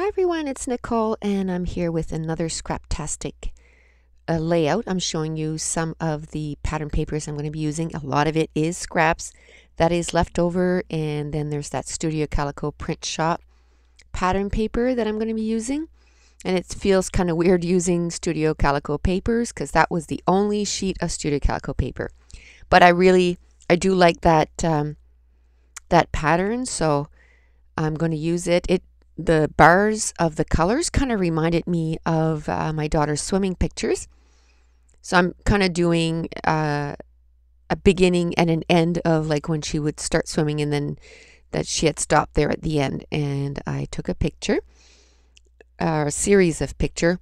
Hi everyone, it's Nicole and I'm here with another Scraptastic layout. I'm showing you some of the pattern papers I'm going to be using. A lot of it is scraps that is left over, and then there's that Studio Calico print shop pattern paper that I'm going to be using. And it feels kind of weird using Studio Calico papers because that was the only sheet of Studio Calico paper. But I do like that that pattern, so I'm going to use it. The bars of the colors kind of reminded me of my daughter's swimming pictures. So I'm kind of doing a beginning and an end of like when she would start swimming, and then that she had stopped there at the end. And I took a picture, a series of picture.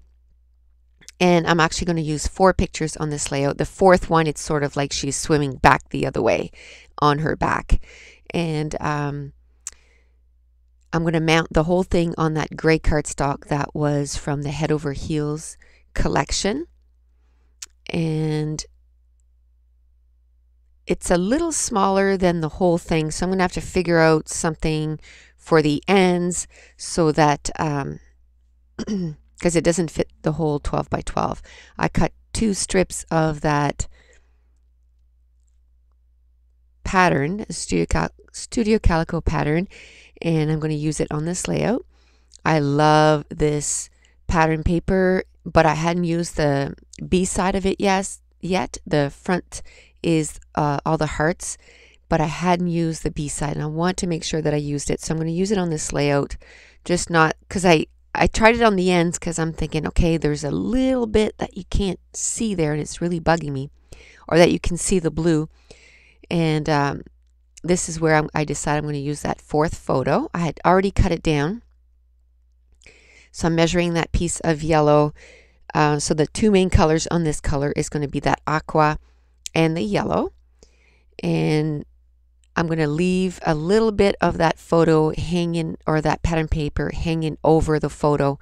And I'm actually going to use 4 pictures on this layout. The fourth one, it's sort of like she's swimming back the other way on her back. And I'm going to mount the whole thing on that gray cardstock that was from the Head Over Heels collection. And it's a little smaller than the whole thing, so I'm going to have to figure out something for the ends so that, because it doesn't fit the whole 12 by 12. I cut 2 strips of that pattern, Studio Calico pattern, and I'm going to use it on this layout. I love this pattern paper, but I hadn't used the B side of it yet. The front is all the hearts, but I hadn't used the B side, and I want to make sure that I used it. So I'm going to use it on this layout, just not because I tried it on the ends because I'm thinking, okay, there's a little bit that you can't see there, and it's really bugging me, or that you can see the blue. And this is where I decided I'm going to use that 4th photo. I had already cut it down. So I'm measuring that piece of yellow. So the 2 main colors on this color is going to be that aqua and the yellow. And I'm going to leave a little bit of that photo hanging, or that pattern paper hanging over the photo.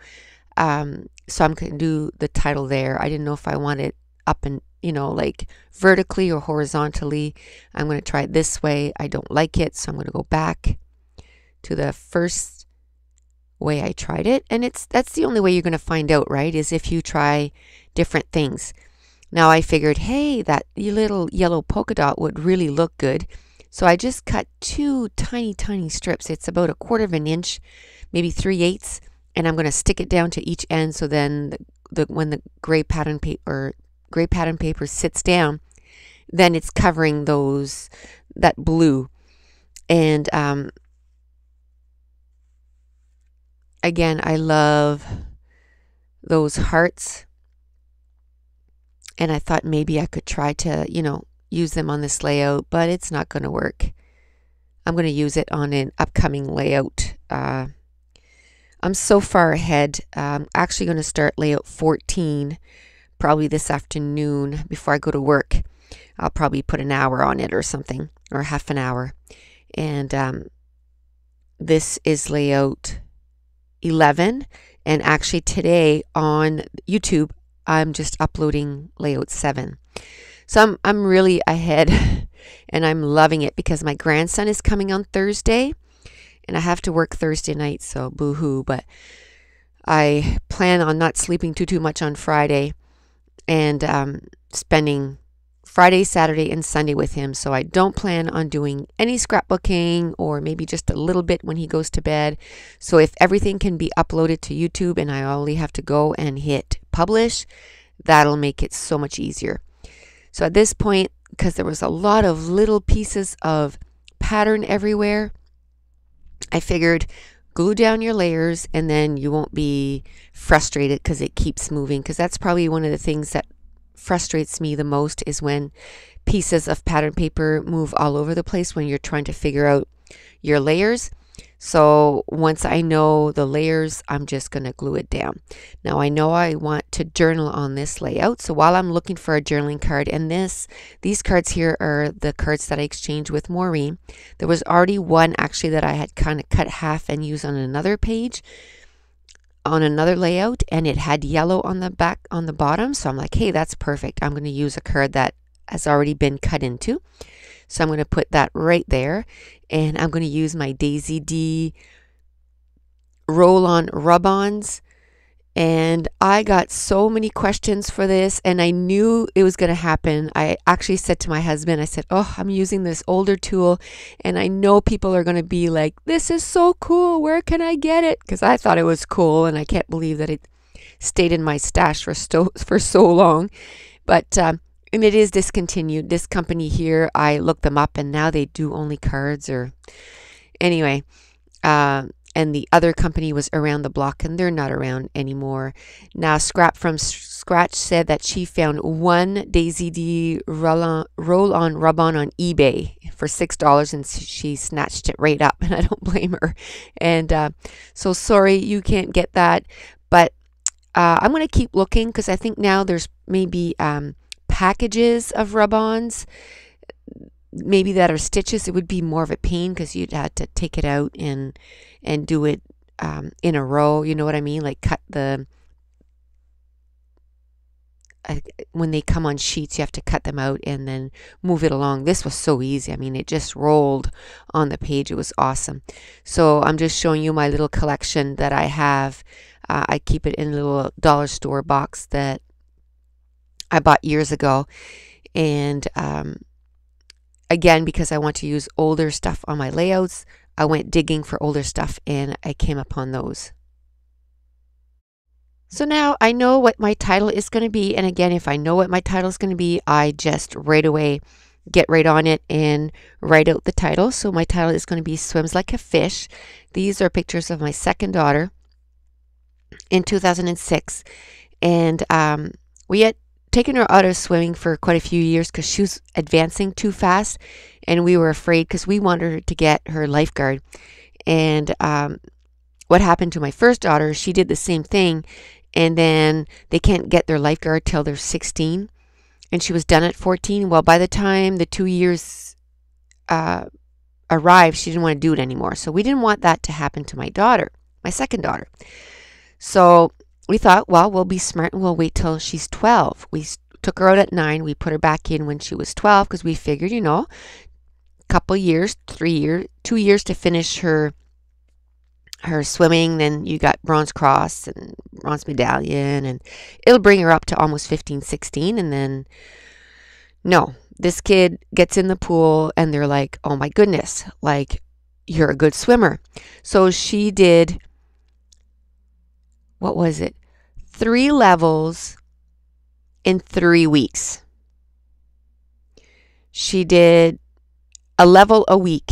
So I'm going to do the title there. I didn't know if I want it up and, like vertically or horizontally. I'm going to try it this way. I don't like it, so I'm going to go back to the first way I tried it. And that's the only way you're going to find out, right? Is if you try different things. Now I figured, hey, that little yellow polka dot would really look good. So I just cut 2 tiny strips. It's about 1/4 of an inch, maybe 3/8, and I'm going to stick it down to each end. So then when the gray pattern paper sits down, then it's covering that blue. And again, I love those hearts, and I thought maybe I could try to use them on this layout, but it's not going to work. I'm going to use it on an upcoming layout. I'm so far ahead. I'm actually going to start layout 14 probably this afternoon before I go to work. I'll probably put an hour on it or something, or half an hour. And this is layout 11, and actually today on YouTube I'm just uploading layout 7. So I'm really ahead and I'm loving it because my grandson is coming on Thursday and I have to work Thursday night, so boo-hoo. But I plan on not sleeping too much on Friday, and spending Friday, Saturday, and Sunday with him. So I don't plan on doing any scrapbooking, or maybe just a little bit when he goes to bed. So if everything can be uploaded to YouTube and I only have to go and hit publish, that'll make it so much easier. So at this point, because there was a lot of little pieces of pattern everywhere, I figured glue down your layers and then you won't be frustrated because it keeps moving. Because that's probably one of the things that frustrates me the most, is when pieces of pattern paper move all over the place when you're trying to figure out your layers. So once I know the layers, I'm just going to glue it down. Now I know I want to journal on this layout. So while I'm looking for a journaling card, and these cards here are the cards that I exchanged with Maureen. There was already one actually that I had kind of cut half and used on another page, on another layout, and it had yellow on the back, on the bottom. So I'm like, hey, that's perfect. I'm going to use a card that has already been cut into. So I'm going to put that right there, and I'm going to use my Daisy D roll-on rub-ons. And I got so many questions for this, and I knew it was going to happen. I actually said to my husband, I said, oh, I'm using this older tool, and I know people are going to be like, this is so cool. Where can I get it? Because I thought it was cool, and I can't believe that it stayed in my stash for so long. But and it is discontinued. This company here, I looked them up, and now they do only cards. Or anyway, and the other company was around the block, and they're not around anymore. Now, Scrap from Scratch said that she found one Daisy D roll-on rub-on on eBay for $6, and she snatched it right up, and I don't blame her. And so sorry you can't get that, but I'm going to keep looking, because I think now there's maybe packages of rub-ons, maybe that are stitches. It would be more of a pain, because you'd have to take it out and do it in a row. You know what I mean? Like cut the when they come on sheets, you have to cut them out and then move it along. This was so easy. I mean, it just rolled on the page. It was awesome. So I'm just showing you my little collection that I have. I keep it in a little dollar store box that I bought years ago, and again, because I want to use older stuff on my layouts, I went digging for older stuff, and I came upon those. So now I know what my title is going to be. And again, if I know what my title is going to be, I just right away get right on it and write out the title. So my title is going to be Swims Like a Fish. These are pictures of my second daughter in 2006. And we had taken her out of swimming for quite a few years because she was advancing too fast, and we were afraid because we wanted her to get her lifeguard. And what happened to my first daughter, she did the same thing, and then they can't get their lifeguard till they're 16, and she was done at 14. Well, by the time the 2 years arrived, she didn't want to do it anymore. So we didn't want that to happen to my daughter, my second daughter. So we thought, well, we'll be smart and we'll wait till she's 12. We took her out at 9. We put her back in when she was 12, because we figured, you know, a couple years, 3 years, 2 years to finish her swimming. Then you got bronze cross and bronze medallion, and it'll bring her up to almost 15, 16. And then, no, this kid gets in the pool and they're like, oh my goodness, like, you're a good swimmer. So she did, what was it? 3 levels in 3 weeks. She did a level a week.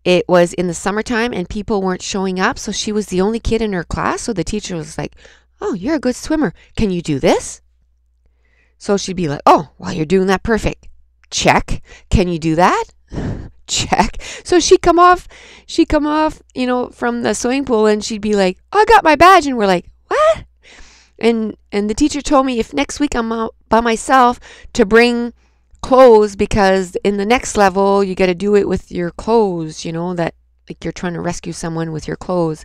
It was in the summertime and people weren't showing up, so she was the only kid in her class. So the teacher was like, oh, you're a good swimmer. Can you do this? So she'd be like, oh, well, you're doing that perfect. Check. Can you do that? Check. So she'd come off, you know, from the swimming pool, and she'd be like, oh, I got my badge. And we're like, what? And the teacher told me if next week I'm out by myself to bring clothes, because in the next level you got to do it with your clothes, you know, that like you're trying to rescue someone with your clothes.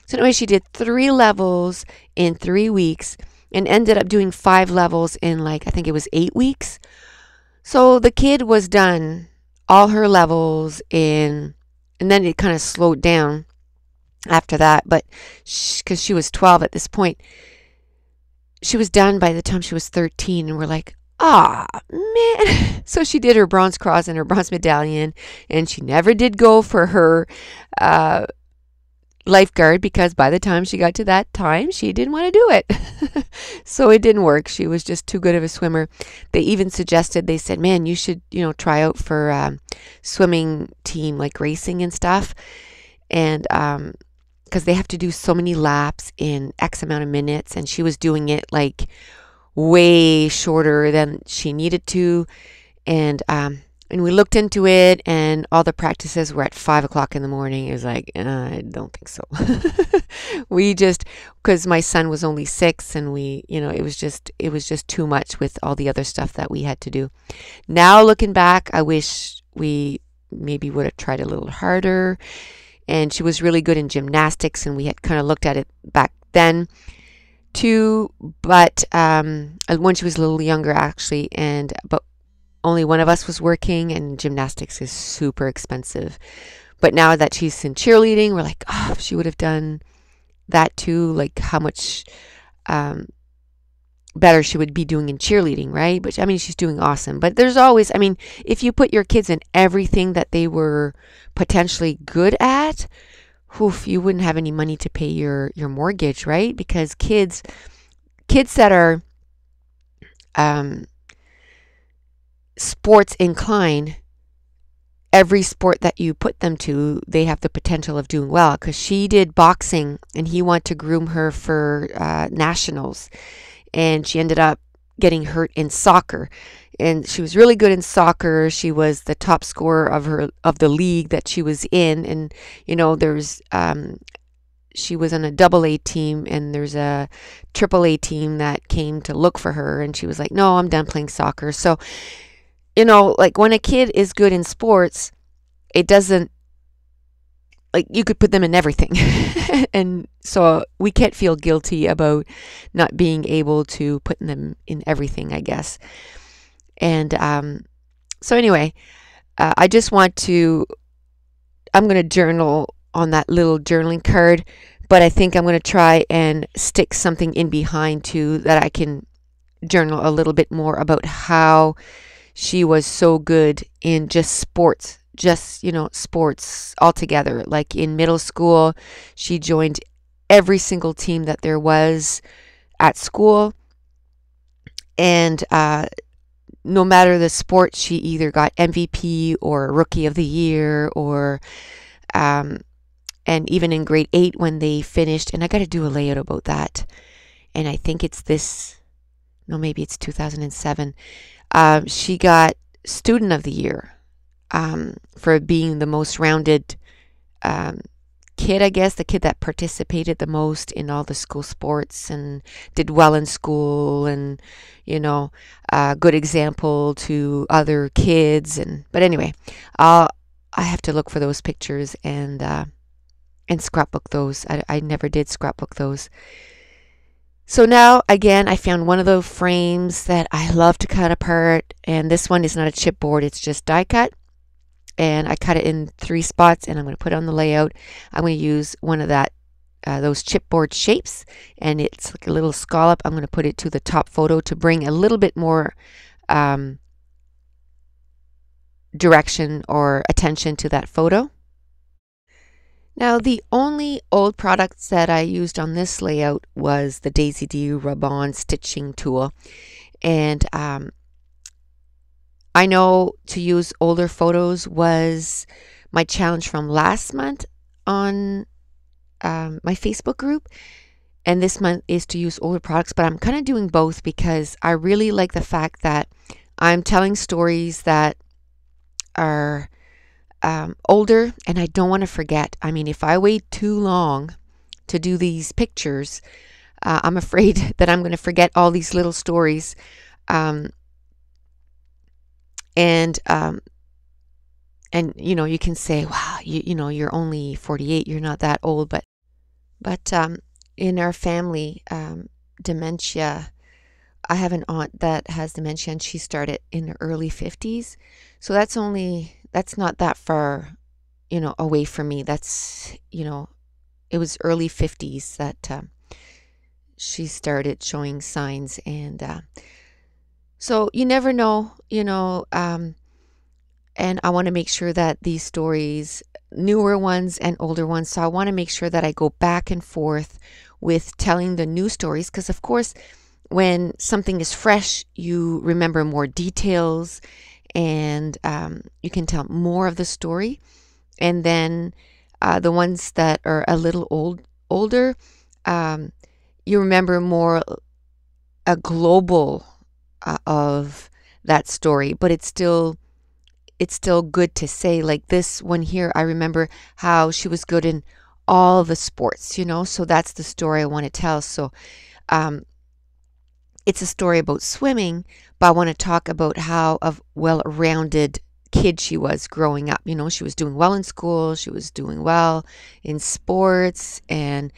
So anyway, she did 3 levels in 3 weeks and ended up doing 5 levels in, like, I think it was 8 weeks. So the kid was done all her levels in, and then it kind of slowed down after that, but because she was 12 at this point, she was done by the time she was 13, and we're like, ah, man. So she did her bronze cross and her bronze medallion, and she never did go for her lifeguard, because by the time she got to that time, she didn't want to do it. So it didn't work. She was just too good of a swimmer. They even suggested, they said, man, you should, you know, try out for swimming team, like racing and stuff. And because they have to do so many laps in X amount of minutes, and she was doing it like way shorter than she needed to. And we looked into it, and all the practices were at 5 o'clock in the morning. It was like, I don't think so. We just, because my son was only 6, and we, you know, it was just too much with all the other stuff that we had to do. Now looking back, I wish we maybe would have tried a little harder. And she was really good in gymnastics, and we had kind of looked at it back then too. But when she was a little younger, actually, but only one of us was working, and gymnastics is super expensive. But now that she's in cheerleading, we're like, oh, if she would have done that too, like how much um, better she would be doing in cheerleading, right? But I mean, she's doing awesome. But there's always, I mean, if you put your kids in everything that they were potentially good at, oof, you wouldn't have any money to pay your mortgage, right? Because kids that are um, sports inclined, every sport that you put them to, they have the potential of doing well. Because she did boxing, and he wanted to groom her for nationals, and she ended up getting hurt in soccer. And she was really good in soccer. She was the top scorer of the league that she was in. And there's she was on a double A team, and there's a triple A team that came to look for her, and she was like, "No, I'm done playing soccer." So, like when a kid is good in sports, it doesn't, like, you could put them in everything. And so we can't feel guilty about not being able to put them in everything, I guess. And so anyway, I just want to, I'm going to journal on that little journaling card, but I think I'm going to try and stick something in behind too, that I can journal a little bit more about how she was so good in just sports, sports altogether. Like in middle school, she joined every single team that there was at school. And no matter the sport, she either got MVP or Rookie of the Year, or and even in grade 8 when they finished, and I got to do a layout about that. And I think it's this, no, maybe it's 2007. She got Student of the Year for being the most rounded kid, I guess, the kid that participated the most in all the school sports and did well in school, and good example to other kids. But anyway, I have to look for those pictures and scrapbook those. I never did scrapbook those. So now, again, I found one of those frames that I love to cut apart, and this one is not a chipboard, it's just die cut. And I cut it in 3 spots, and I'm going to put it on the layout. I'm going to use one of those chipboard shapes, and it's like a little scallop. I'm going to put it to the top photo to bring a little bit more direction or attention to that photo. Now, the only old products that I used on this layout was the Daisy D rub-on stitching tool. And I know to use older photos was my challenge from last month on my Facebook group. And this month is to use older products, but I'm kind of doing both because I really like the fact that I'm telling stories that are older, and I don't want to forget. I mean, if I wait too long to do these pictures, I'm afraid that I'm going to forget all these little stories. And you can say, wow, you're only 48, you're not that old, but in our family, dementia, I have an aunt that has dementia, and she started in the early 50s. So that's not that far, away from me. That's, it was early 50s that she started showing signs. And so you never know, and I want to make sure that these stories, newer ones and older ones, so I want to make sure that I go back and forth with telling the new stories, because of course, when something is fresh, you remember more details, and you can tell more of the story. And then the ones that are a little older, you remember more a global of that story, but it's still good to say, like this one here, I remember how she was good in all the sports, so that's the story I want to tell. So it's a story about swimming, but I want to talk about how well-rounded kid she was growing up. She was doing well in school, she was doing well in sports, and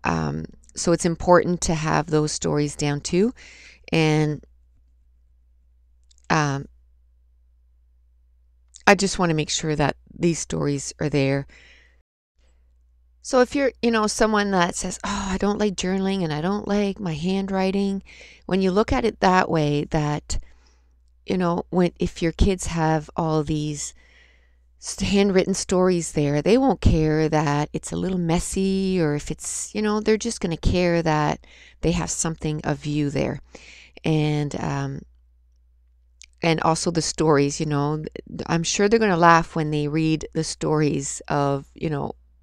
so it's important to have those stories down too. And I just want to make sure that these stories are there. So if you're, someone that says, "Oh, I don't like journaling and I don't like my handwriting," when you look at it that way, that, when if your kids have all these handwritten stories there, they won't care that it's a little messy, or if it's, they're just going to care that they have something of you there. And also the stories, I'm sure they're going to laugh when they read the stories of,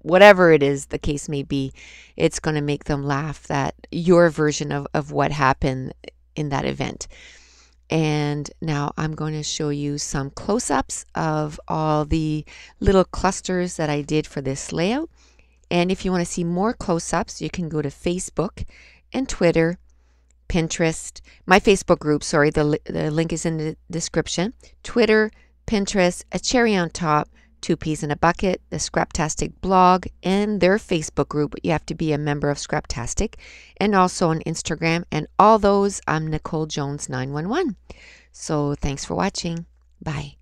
whatever it is the case may be. It's going to make them laugh, that your version of what happened in that event. And now I'm going to show you some close-ups of all the little clusters that I did for this layout. And if you want to see more close-ups, you can go to Facebook and Twitter, Pinterest, my Facebook group, sorry, the link is in the description. Twitter, Pinterest, a cherry on top, 2 peas in a bucket, the Scraptastic blog, and their Facebook group. You have to be a member of Scraptastic, and also on Instagram. And all those, I'm Nicole Jones 911. So thanks for watching. Bye.